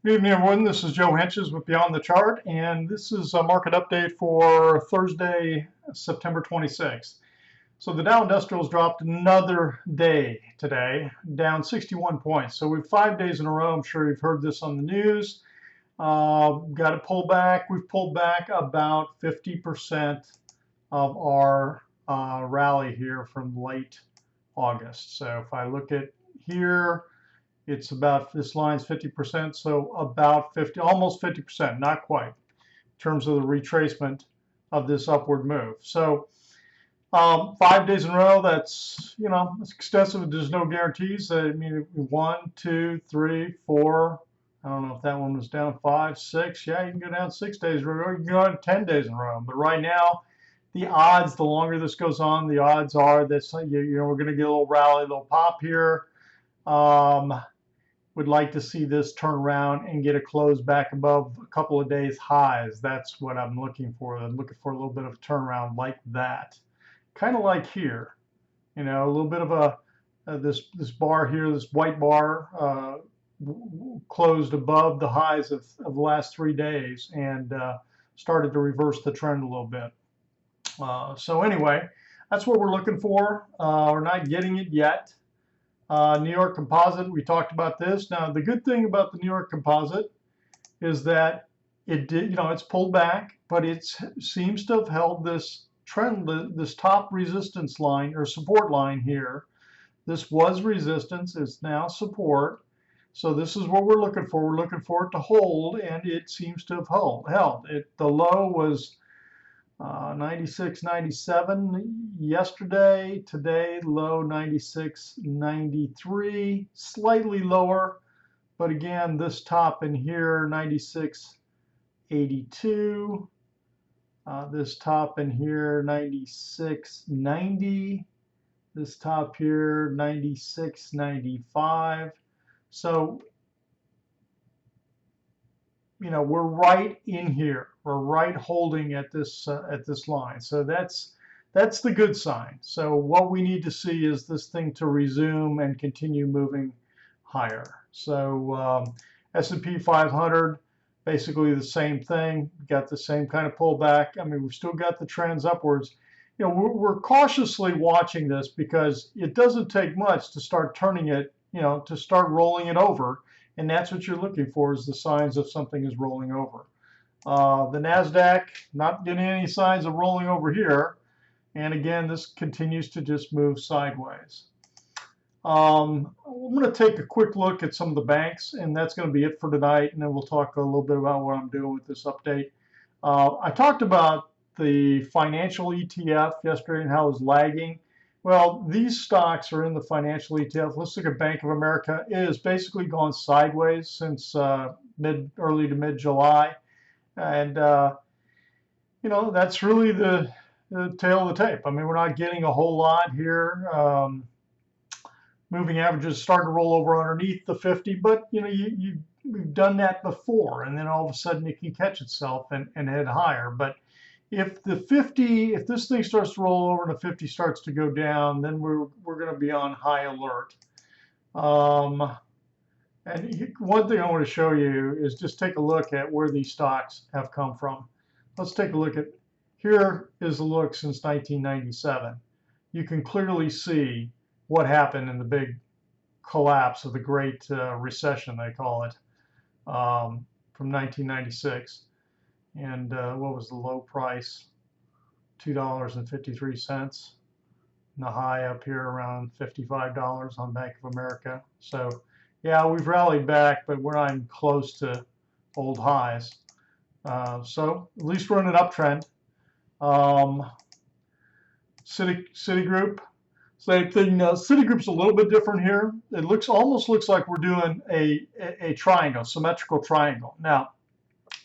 Good evening, everyone. This is Joe Henches with Beyond the Chart, and this is a market update for Thursday, September 26th. So the Dow Industrials dropped another day today, down 61 points. So we've 5 days in a row. I'm sure you've heard this on the news. Got to pull back. We've pulled back about 50% of our rally here from late August. So if I look at here, it's about, this line's 50%, so about 50, almost 50%, not quite, in terms of the retracement of this upward move. So 5 days in a row, that's, it's extensive. There's no guarantees. I mean, 1, 2, 3, 4, I don't know if that one was down 5, 6. Yeah, you can go down 6 days in a row. You can go down 10 days in a row. But right now, the odds, the longer this goes on, the odds are that, we're going to get a little rally, a little pop here. Would like to see this turn around and get a close back above a couple of days highs. That's what I'm looking for. I'm looking for a little bit of a turnaround like that, kind of like here, a little bit of a this bar here, this white bar closed above the highs of the last 3 days and started to reverse the trend a little bit. So anyway, that's what we're looking for. We're not getting it yet. New York Composite, we talked about this. Now, the good thing about the New York Composite is that it did, it's pulled back, but it seems to have held this trend, this top resistance line or support line here. This was resistance, it's now support. So this is what we're looking for. We're looking for it to hold, and it seems to have held. The low was 96.97 yesterday. Today, low 96.93, slightly lower, but again, this top in here 96.82. This top in here 96.90. This top here 96.95. So we're right in here. We're right holding at this line. So that's the good sign. So what we need to see is this thing to resume and continue moving higher. So S&P 500, basically the same thing. Got the same kind of pullback. I mean, we've still got the trends upwards. We're cautiously watching this because it doesn't take much to start turning it, to start rolling it over. And that's what you're looking for, is the signs of something is rolling over. The NASDAQ, not getting any signs of rolling over here. And again, this continues to just move sideways. I'm going to take a quick look at some of the banks, and that's going to be it for tonight. And then we'll talk a little bit about what I'm doing with this update. I talked about the financial ETF yesterday and how it was lagging. Well, these stocks are in the financial ETF. Let's look at Bank of America. It has basically gone sideways since early to mid-July. And, that's really the tail of the tape. I mean, we're not getting a whole lot here. Moving averages start to roll over underneath the 50, but, we've done that before. And then all of a sudden it can catch itself and head higher. But if this thing starts to roll over and the 50 starts to go down, then we're going to be on high alert. And one thing I want to show you is just take a look at where these stocks have come from. Let's take a look at, here is a look since 1997. You can clearly see what happened in the big collapse of the Great Recession, they call it, from 1996. And what was the low price? $2.53. And the high up here around $55 on Bank of America. So yeah, we've rallied back, but we're not even close to old highs. So at least we're in an uptrend. Citigroup, same thing. Citigroup's a little bit different here. It almost looks like we're doing a triangle, symmetrical triangle. Now,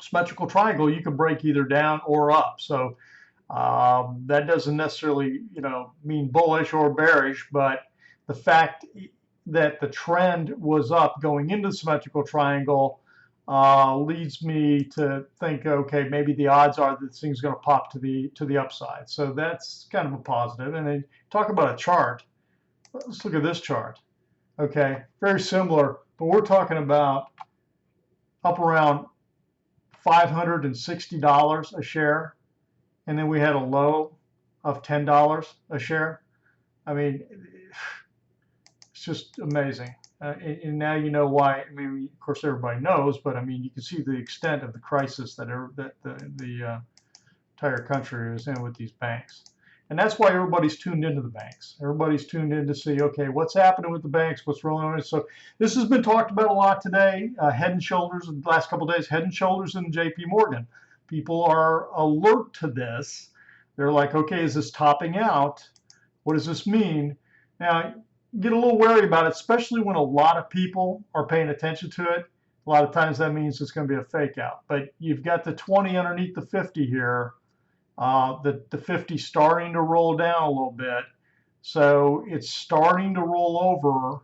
symmetrical triangle, you can break either down or up. So that doesn't necessarily, mean bullish or bearish, but the fact that the trend was up going into the symmetrical triangle leads me to think, okay, maybe the odds are that this thing's going to pop to the upside. So that's kind of a positive. And then talk about a chart. Let's look at this chart. Okay, very similar, but we're talking about up around $560 a share, and then we had a low of $10 a share. I mean, it's just amazing. And now you know why. I mean, of course, everybody knows, but I mean, you can see the extent of the crisis that the entire country is in with these banks. And that's why everybody's tuned into the banks. Everybody's tuned in to see, okay, what's happening with the banks, what's rolling on. So this has been talked about a lot today. Head and shoulders, the last couple of days, head and shoulders in JP Morgan. People are alert to this. They're like, okay, is this topping out? What does this mean? Now, get a little wary about it, especially when a lot of people are paying attention to it. A lot of times that means it's going to be a fake out. But you've got the 20 underneath the 50 here. The 50 starting to roll down a little bit. So it's starting to roll over.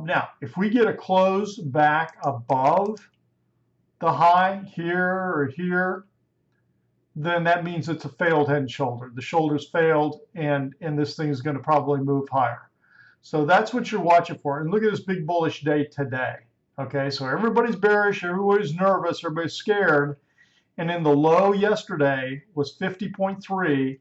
Now, if we get a close back above the high here or here, then that means it's a failed head and shoulder. The shoulder's failed, and this thing is going to probably move higher. So that's what you're watching for. And look at this big bullish day today. Okay, so everybody's bearish, everybody's nervous, everybody's scared. And then the low yesterday was 50.3.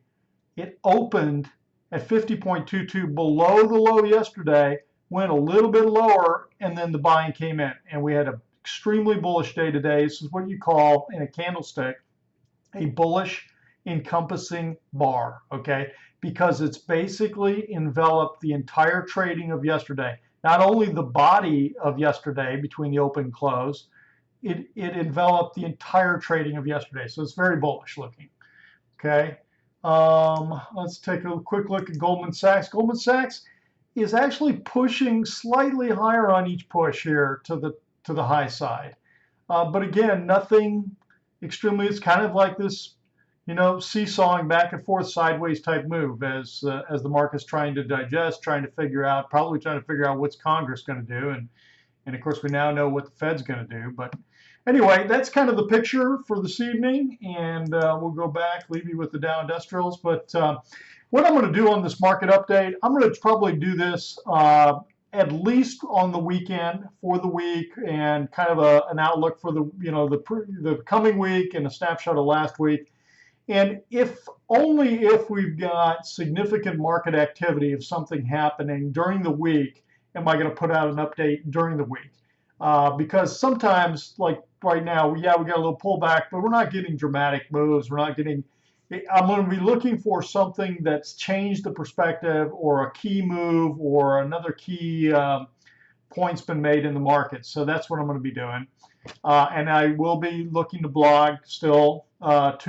It opened at 50.22 below the low yesterday, went a little bit lower, and then the buying came in. And we had an extremely bullish day today. This is what you call, in a candlestick, a bullish encompassing bar, okay? Because it's basically enveloped the entire trading of yesterday. Not only the body of yesterday between the open and close, it enveloped the entire trading of yesterday. So it's very bullish looking, okay? Let's take a quick look at Goldman Sachs. Goldman Sachs is actually pushing slightly higher on each push here to the high side. But again, nothing extremely, it's kind of like this, you know, seesawing back and forth sideways type move as the market's trying to digest, trying to figure out, probably trying to figure out what's Congress going to do. And of course, we now know what the Fed's going to do. But anyway, that's kind of the picture for this evening. And we'll go back, leave you with the Dow Industrials. But what I'm going to do on this market update, I'm going to probably do this at least on the weekend for the week, and kind of an outlook for the coming week and a snapshot of last week. And only if we've got significant market activity of something happening during the week am I going to put out an update during the week. Because sometimes, like right now, we got a little pullback, but we're not getting dramatic moves. We're not getting, I'm going to be looking for something that's changed the perspective, or a key move, or another key point's been made in the market. So that's what I'm going to be doing. And I will be looking to blog still 2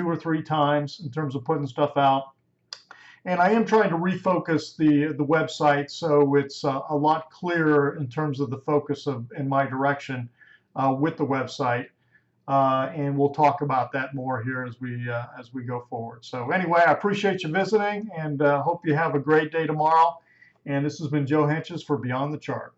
or 3 times in terms of putting stuff out. And I am trying to refocus the website so it's a lot clearer in terms of the focus in my direction with the website. And we'll talk about that more here as we go forward. So anyway, I appreciate you visiting, and hope you have a great day tomorrow. And this has been Joe Henches for Beyond the Chart.